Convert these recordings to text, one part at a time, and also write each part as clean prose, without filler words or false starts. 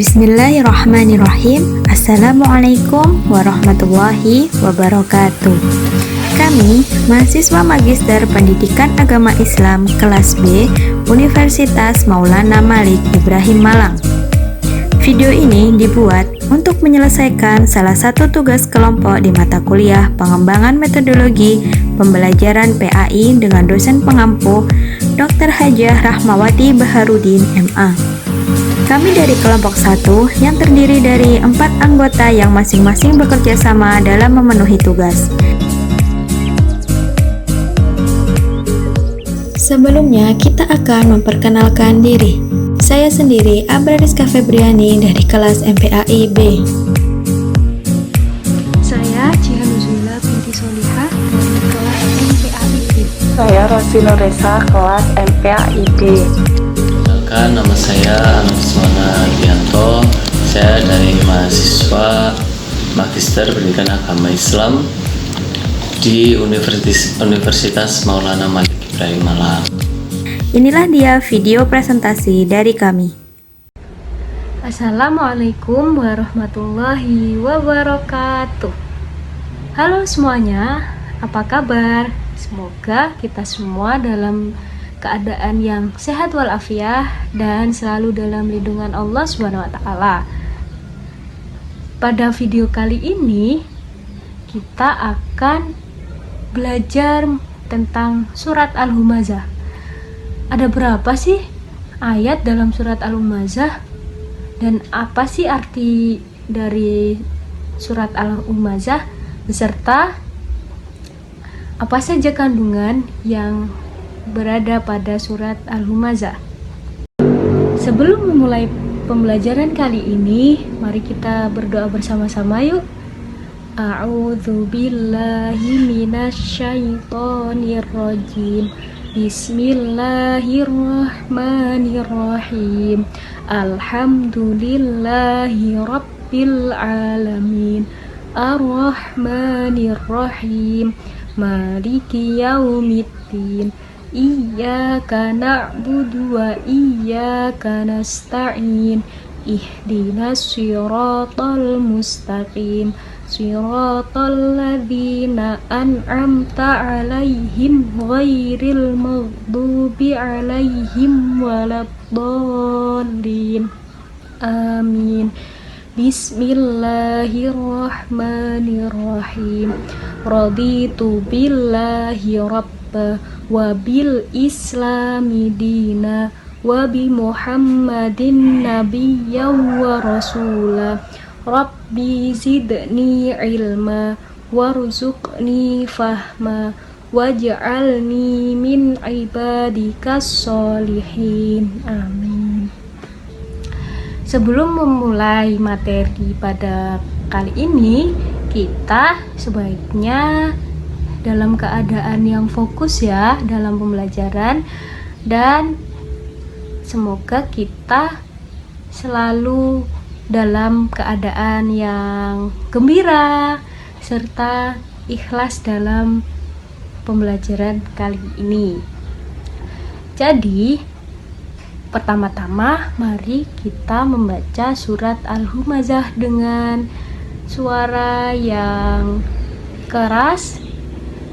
Bismillahirrahmanirrahim. Assalamualaikum warahmatullahi wabarakatuh. Kami, mahasiswa Magister Pendidikan Agama Islam kelas B, Universitas Maulana Malik Ibrahim Malang. Video ini dibuat untuk menyelesaikan salah satu tugas kelompok di mata kuliah Pengembangan Metodologi Pembelajaran PAI dengan dosen pengampu Dr. Hajah Rahmawati Baharudin MA. Kami dari kelompok 1 yang terdiri dari 4 anggota yang masing-masing bekerja sama dalam memenuhi tugas. Sebelumnya, kita akan memperkenalkan diri. Saya sendiri, Abra Rizka Febriani dari kelas MPAI B. Saya Cihanuzula binti Solihah dari kelas MPAI B. Saya Rosino Reza, kelas MPAI B. Nama saya Anuswana Dianto. Saya dari mahasiswa Magister Pendidikan Agama Islam di Universitas Maulana Malik Ibrahim Malang. Inilah dia video presentasi dari kami. Assalamualaikum warahmatullahi wabarakatuh. Halo semuanya, apa kabar? Semoga kita semua dalam keadaan yang sehat walafiat dan selalu dalam lindungan Allah Subhanahu wa taala. Pada video kali ini kita akan belajar tentang surat Al-Humazah. Ada berapa sih ayat dalam surat Al-Humazah dan apa sih arti dari surat Al-Humazah beserta apa saja kandungan yang berada pada surat Al-Humazah. Sebelum memulai pembelajaran kali ini, mari kita berdoa bersama-sama yuk. A'udzu billahi minasyaitonir rajim. Bismillahirrahmanirrahim. Alhamdulillahi rabbil alamin. Ar-Rahmanir-Rahim. Maliki yaumiddin. Iyyaka na'budu wa iyyaka nasta'in. Ihdinas siratal mustaqim. Siratal ladzina an'amta 'alaihim ghairil maghdubi 'alaihim waladdallin. Amin. Bismillahirrahmanirrahim. Raditu billahi rabba wa bil islami dina wa bi muhammadin nabiyyan wa rasula. Rabbi zidni ilma warzuqni fahma waj'alni min ibadikas solihin. Amin. Sebelum memulai materi pada kali ini, kita sebaiknya dalam keadaan yang fokus ya dalam pembelajaran, dan semoga kita selalu dalam keadaan yang gembira serta ikhlas dalam pembelajaran kali ini. Jadi, pertama-tama mari kita membaca surat Al-Humazah dengan suara yang keras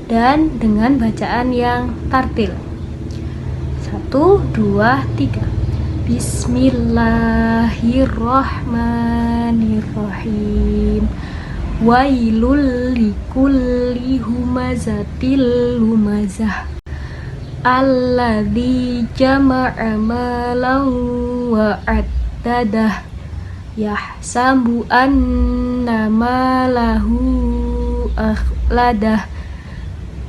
dan dengan bacaan yang tartil. 1, 2, 3. Bismillahirrahmanirrahim. Wailul likulli humazatil lumazah. Alladzi jama'a malan wa addadah. Yahsabu anna malahu akhladah.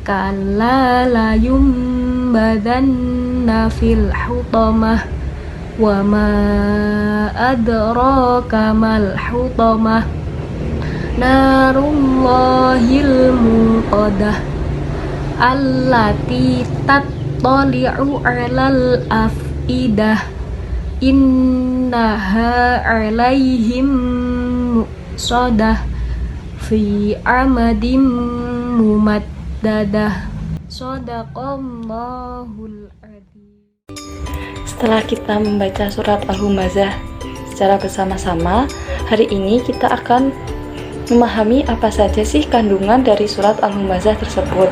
Kalla la yumbadanna fil hutamah. Wa ma adraka mal hutamah. Narullahil muqadah. Allati tattali'u 'alal afidah. Innaha 'alaihim muqsadah fi amadim mumaddadah. Shadaqallahul adzim. Setelah kita membaca surat Al-Humazah secara bersama-sama. Hari ini kita akan memahami apa saja sih kandungan dari surat Al-Humazah tersebut.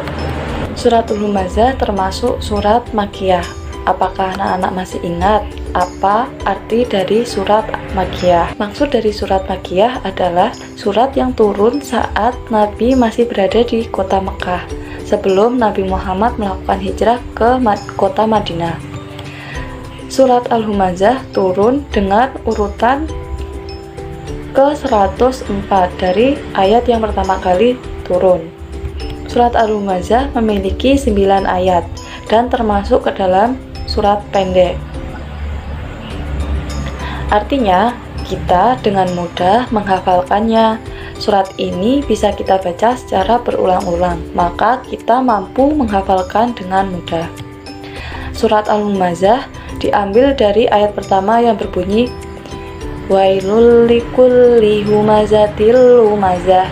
Surat Al-Humazah termasuk surat Makkiyah. Apakah anak-anak masih ingat apa arti dari surat Makkiyah? Maksud dari surat Makkiyah adalah surat yang turun saat Nabi masih berada di kota Mekah, sebelum Nabi Muhammad melakukan hijrah ke kota Madinah. Surat Al-Humazah turun dengan urutan ke-104 dari ayat yang pertama kali turun. Surat Al-Humazah memiliki 9 ayat dan termasuk ke dalam surat pendek. Artinya, kita dengan mudah menghafalkannya. Surat ini bisa kita baca secara berulang-ulang, maka kita mampu menghafalkan dengan mudah. Surat Al-Humazah diambil dari ayat pertama yang berbunyi Wailul likulli humazatil lumazah.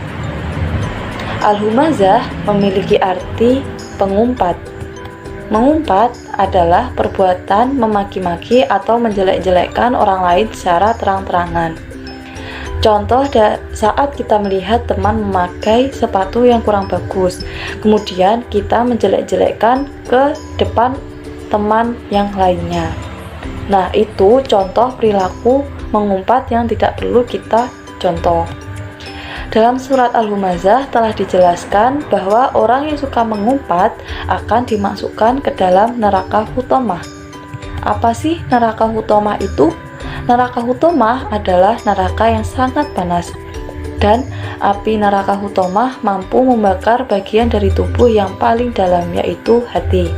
Al-Humazah memiliki arti pengumpat. Mengumpat adalah perbuatan memaki-maki atau menjelek-jelekkan orang lain secara terang-terangan. Contoh saat kita melihat teman memakai sepatu yang kurang bagus, kemudian kita menjelek-jelekkan ke depan teman yang lainnya. Nah, itu contoh perilaku mengumpat yang tidak perlu kita contoh. Dalam surat Al-Humazah telah dijelaskan bahwa orang yang suka mengumpat akan dimasukkan ke dalam neraka Hutomah. Apa sih neraka Hutomah itu? Neraka Hutomah adalah neraka yang sangat panas, dan api neraka Hutomah mampu membakar bagian dari tubuh yang paling dalam, yaitu hati.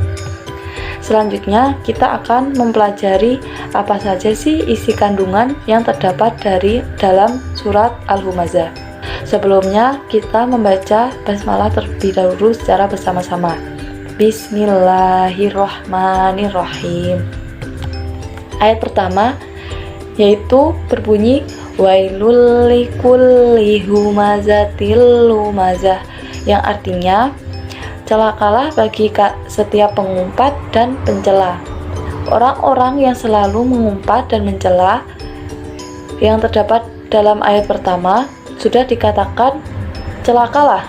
Selanjutnya, kita akan mempelajari apa saja sih isi kandungan yang terdapat dalam surat Al-Humazah. Sebelumnya, kita membaca basmalah terlebih dahulu secara bersama-sama. Bismillahirrahmanirrahim. Ayat pertama yaitu berbunyi Wailul likulli humazatil lumazah, yang artinya celakalah bagi setiap pengumpat dan pencela. Orang-orang yang selalu mengumpat dan mencela yang terdapat dalam ayat pertama sudah dikatakan celakalah.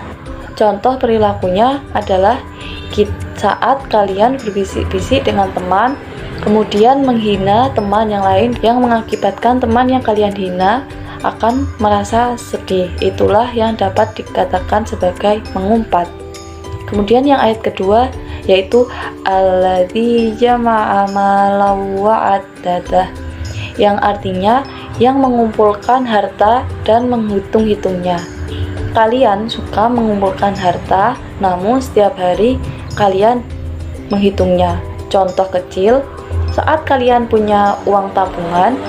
Contoh perilakunya adalah saat kalian berbisik-bisik dengan teman, kemudian menghina teman yang lain yang mengakibatkan teman yang kalian hina akan merasa sedih. Itulah yang dapat dikatakan sebagai mengumpat. Kemudian yang ayat kedua yaitu alladzi jama'a malan wa addadah, yang artinya yang mengumpulkan harta dan menghitung-hitungnya. Kalian suka mengumpulkan harta, namun setiap hari kalian menghitungnya. Contoh kecil, saat kalian punya uang tabungan,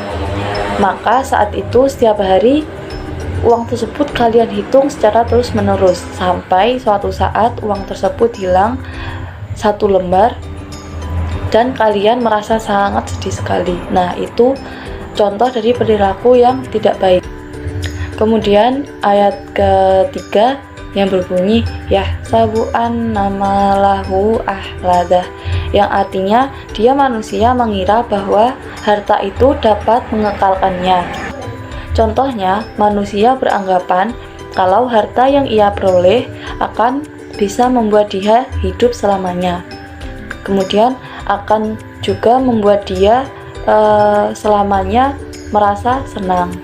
maka saat itu setiap hari uang tersebut kalian hitung secara terus-menerus sampai suatu saat uang tersebut hilang 1 lembar dan kalian merasa sangat sedih sekali. Nah, itu contoh dari perilaku yang tidak baik. Kemudian ayat ketiga yang berbunyi yahsabu'an namalahu ahladah, yang artinya dia manusia mengira bahwa harta itu dapat mengekalkannya. Contohnya, manusia beranggapan kalau harta yang ia peroleh akan bisa membuat dia hidup selamanya. Kemudian akan juga membuat dia selamanya merasa senang.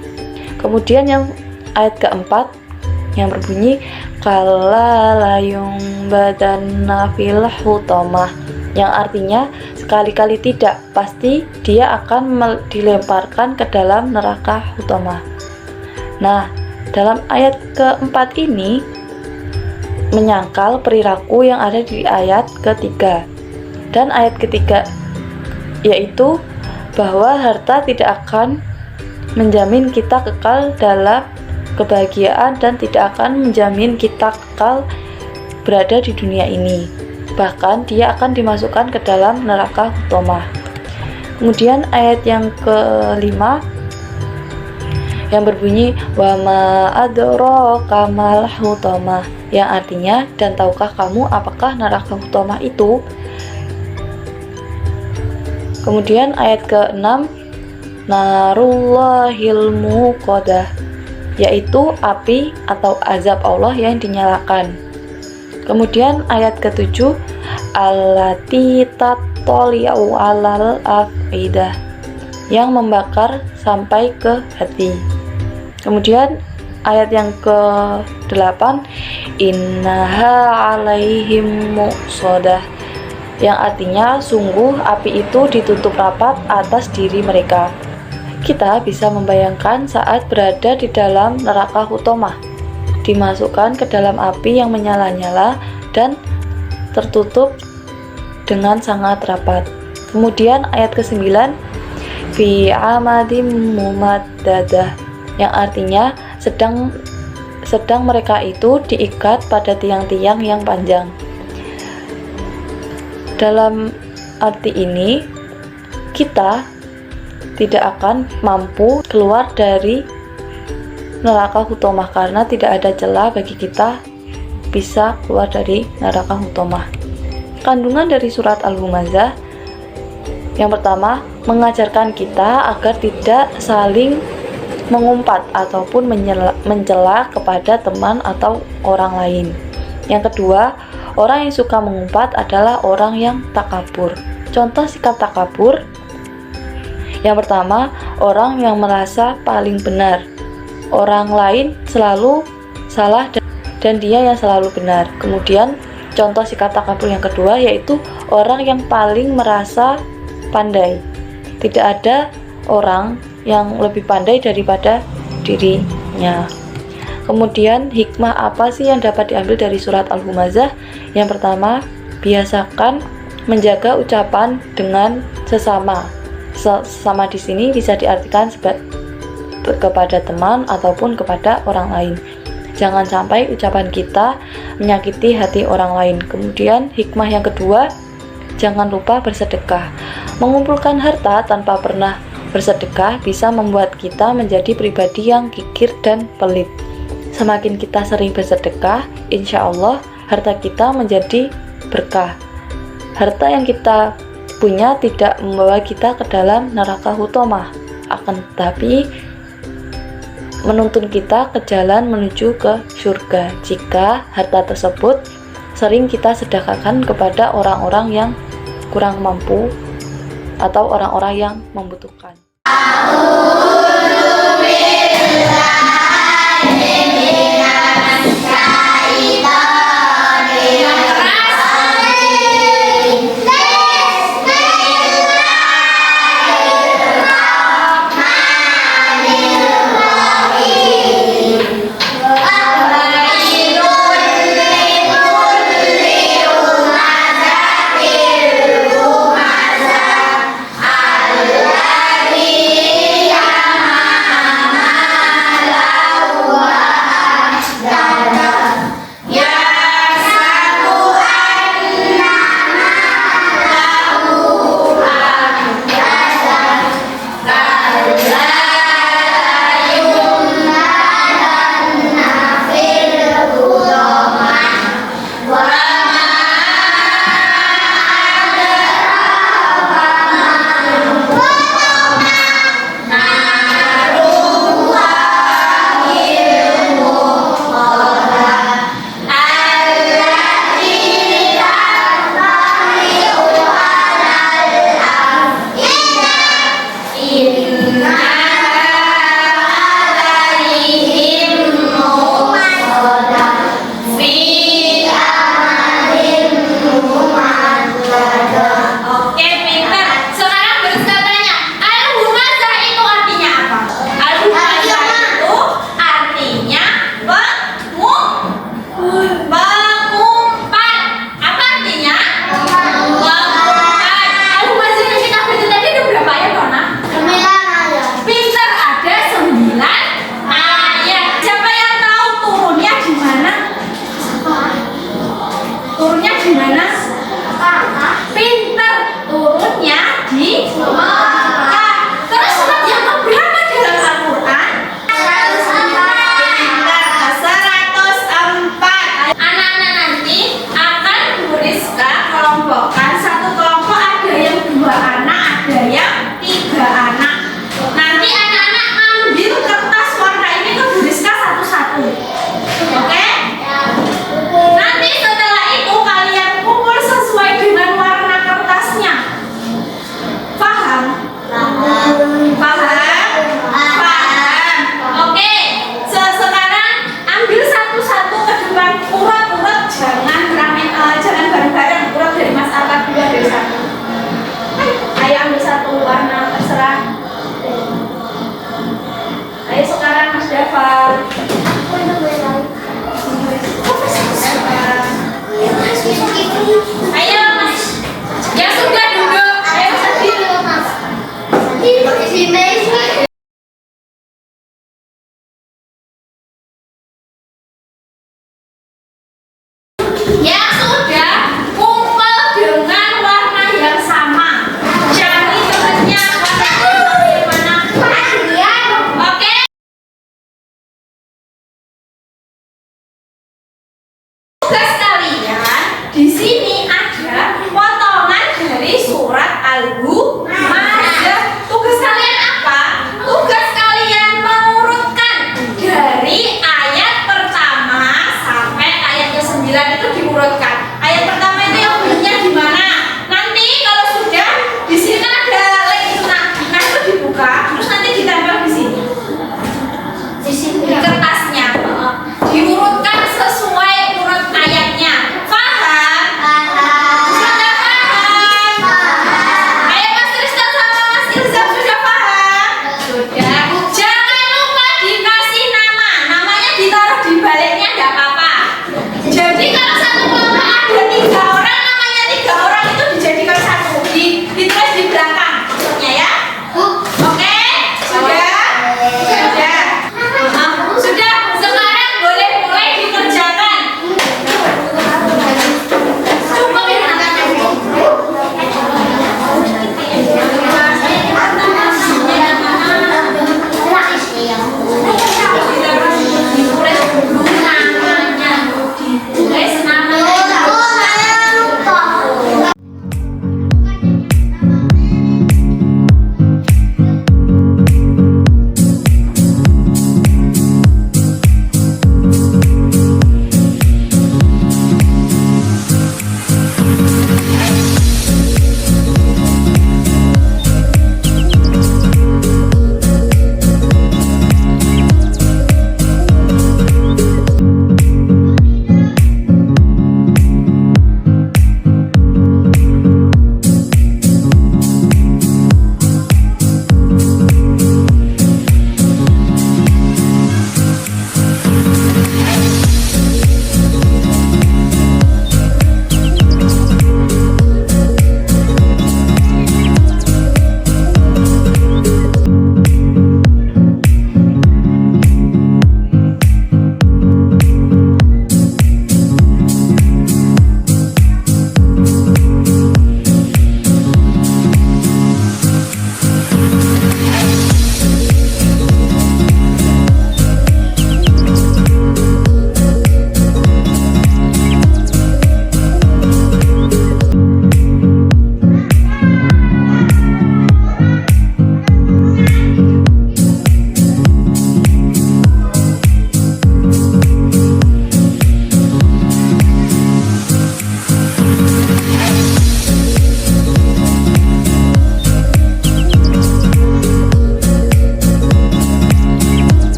Kemudian yang ayat keempat yang berbunyi kalla layung badanna fil hutomah, yang artinya sekali-kali tidak, pasti dia akan dilemparkan ke dalam neraka Hutomah. Nah, dalam ayat keempat ini menyangkal perilaku yang ada di ayat ketiga. Dan ayat ketiga yaitu bahwa harta tidak akan menjamin kita kekal dalam kebahagiaan dan tidak akan menjamin kita kekal berada di dunia ini. Bahkan dia akan dimasukkan ke dalam neraka Hutomah. Kemudian ayat yang kelima yang berbunyi wa ma adraka mal hutomah, yang artinya dan tahukah kamu apakah neraka Hutomah itu? Kemudian ayat ke-6 narullahil muqadah, yaitu api atau azab Allah yang dinyalakan. Kemudian ayat ke-7, allati tattali'u 'alal afidah, yang membakar sampai ke hati. Kemudian ayat yang ke-8, innaha 'alaihim muqsadah, yang artinya sungguh api itu ditutup rapat atas diri mereka. Kita bisa membayangkan saat berada di dalam neraka hutomah, dimasukkan ke dalam api yang menyala-nyala dan tertutup dengan sangat rapat. Kemudian ayat ke-9, fi amadim mumaddadah, yang artinya sedang mereka itu diikat pada tiang-tiang yang panjang. Dalam arti ini, kita tidak akan mampu keluar dari neraka hutomah karena tidak ada celah bagi kita bisa keluar dari neraka hutomah. Kandungan dari surat Al-Humazah yang pertama, mengajarkan kita agar tidak saling mengumpat ataupun mencela kepada teman atau orang lain. Yang kedua, orang yang suka mengumpat adalah orang yang takabur. Contoh sikap takabur, yang pertama, orang yang merasa paling benar. Orang lain selalu salah dan dia yang selalu benar. Kemudian contoh sikap takabur yang kedua yaitu orang yang paling merasa pandai. Tidak ada orang yang lebih pandai daripada dirinya. Kemudian hikmah apa sih yang dapat diambil dari surat Al-Humazah? Yang pertama, biasakan menjaga ucapan dengan sesama. Sesama di sini bisa diartikan kepada teman ataupun kepada orang lain. Jangan sampai ucapan kita menyakiti hati orang lain. Kemudian hikmah yang kedua, jangan lupa bersedekah. Mengumpulkan harta tanpa pernah bersedekah bisa membuat kita menjadi pribadi yang kikir dan pelit. Semakin kita sering bersedekah, insya Allah harta kita menjadi berkah. Harta yang kita punya tidak membawa kita ke dalam neraka hutomah, akan tetapi menuntun kita ke jalan menuju ke surga jika harta tersebut sering kita sedekahkan kepada orang-orang yang kurang mampu atau orang-orang yang membutuhkan.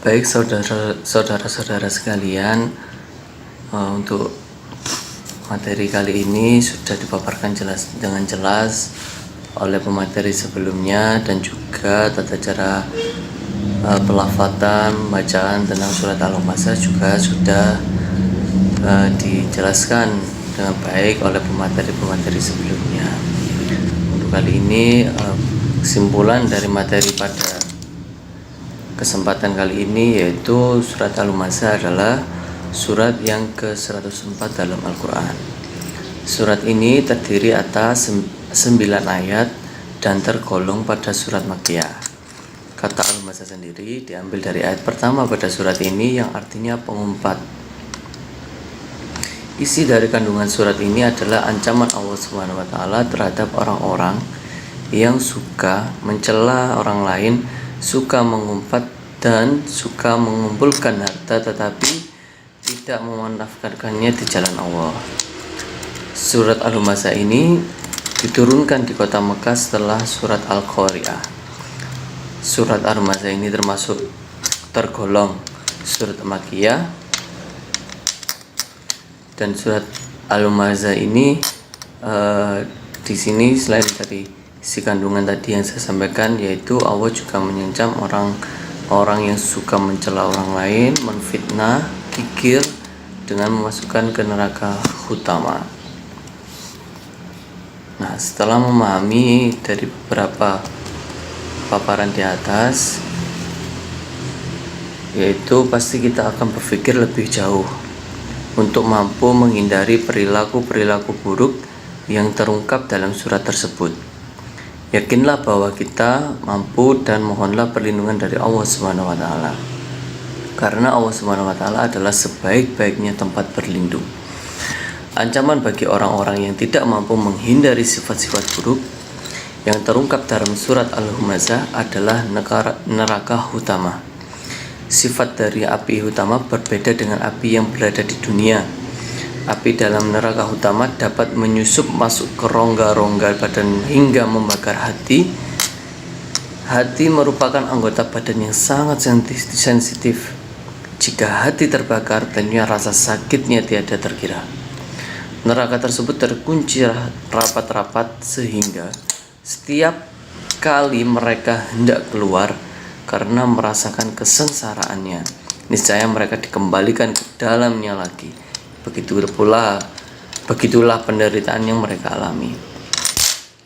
Baik saudara-saudara sekalian, untuk materi kali ini sudah dipaparkan dengan jelas oleh pemateri sebelumnya, dan juga tata cara pelafatan, bacaan tentang surat Al-Humazah juga sudah dijelaskan dengan baik oleh pemateri-pemateri sebelumnya. Untuk kali ini kesimpulan dari materi pada kesempatan kali ini yaitu surat Al-Humazah adalah surat yang ke-104 dalam Al-Quran. Surat ini terdiri atas 9 ayat dan tergolong pada surat Makkiyah. Kata Al-Humazah sendiri diambil dari ayat pertama pada surat ini yang artinya pengumpat. Isi dari kandungan surat ini adalah ancaman Allah SWT terhadap orang-orang yang suka mencela orang lain, suka mengumpat dan suka mengumpulkan harta tetapi tidak memanfaatkannya di jalan Allah. Surat Al-Humazah ini diturunkan di kota Mekah setelah surat Al-Qari'ah. Surat Al-Humazah ini tergolong surat Makkiyah, dan surat Al-Humazah ini di sini selain dari isi kandungan tadi yang saya sampaikan, yaitu Allah juga mengancam orang yang suka mencela orang lain, menfitnah, kikir dengan memasukkan ke neraka hutama. Nah, setelah memahami dari beberapa paparan di atas, yaitu pasti kita akan berpikir lebih jauh untuk mampu menghindari perilaku-perilaku buruk yang terungkap dalam surat tersebut. Yakinlah bahwa kita mampu dan mohonlah perlindungan dari Allah SWT, karena Allah SWT adalah sebaik-baiknya tempat berlindung. Ancaman bagi orang-orang yang tidak mampu menghindari sifat-sifat buruk yang terungkap dalam surat Al-Humazah adalah neraka hutama. Sifat dari api hutama berbeda dengan api yang berada di dunia. Api dalam neraka hutama dapat menyusup masuk ke rongga-rongga badan hingga membakar hati. Hati merupakan anggota badan yang sangat sensitif. Jika hati terbakar, tentunya rasa sakitnya tiada terkira. Neraka tersebut terkunci rapat-rapat sehingga setiap kali mereka hendak keluar karena merasakan kesengsaraannya, niscaya mereka dikembalikan ke dalamnya lagi. Begitulah penderitaan yang mereka alami.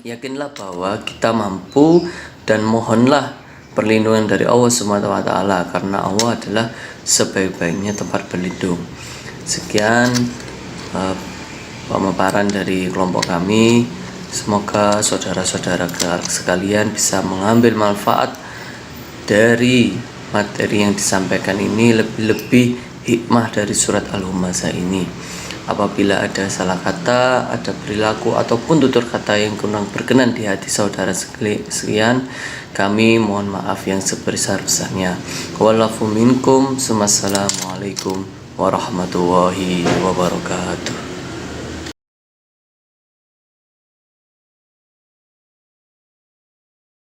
Yakinlah bahwa kita mampu dan mohonlah perlindungan dari Allah SWT, karena Allah adalah sebaik-baiknya tempat berlindung. Sekian pemaparan dari kelompok kami. Semoga saudara-saudara sekalian bisa mengambil manfaat dari materi yang disampaikan ini, lebih-lebih hikmah dari surat Al-Humazah ini. Apabila ada salah kata, ada perilaku ataupun tutur kata yang kurang berkenan di hati saudara sekalian, kami mohon maaf yang sebesar-besarnya. Wallafu minkum. Wassalamualaikum warahmatullahi wabarakatuh.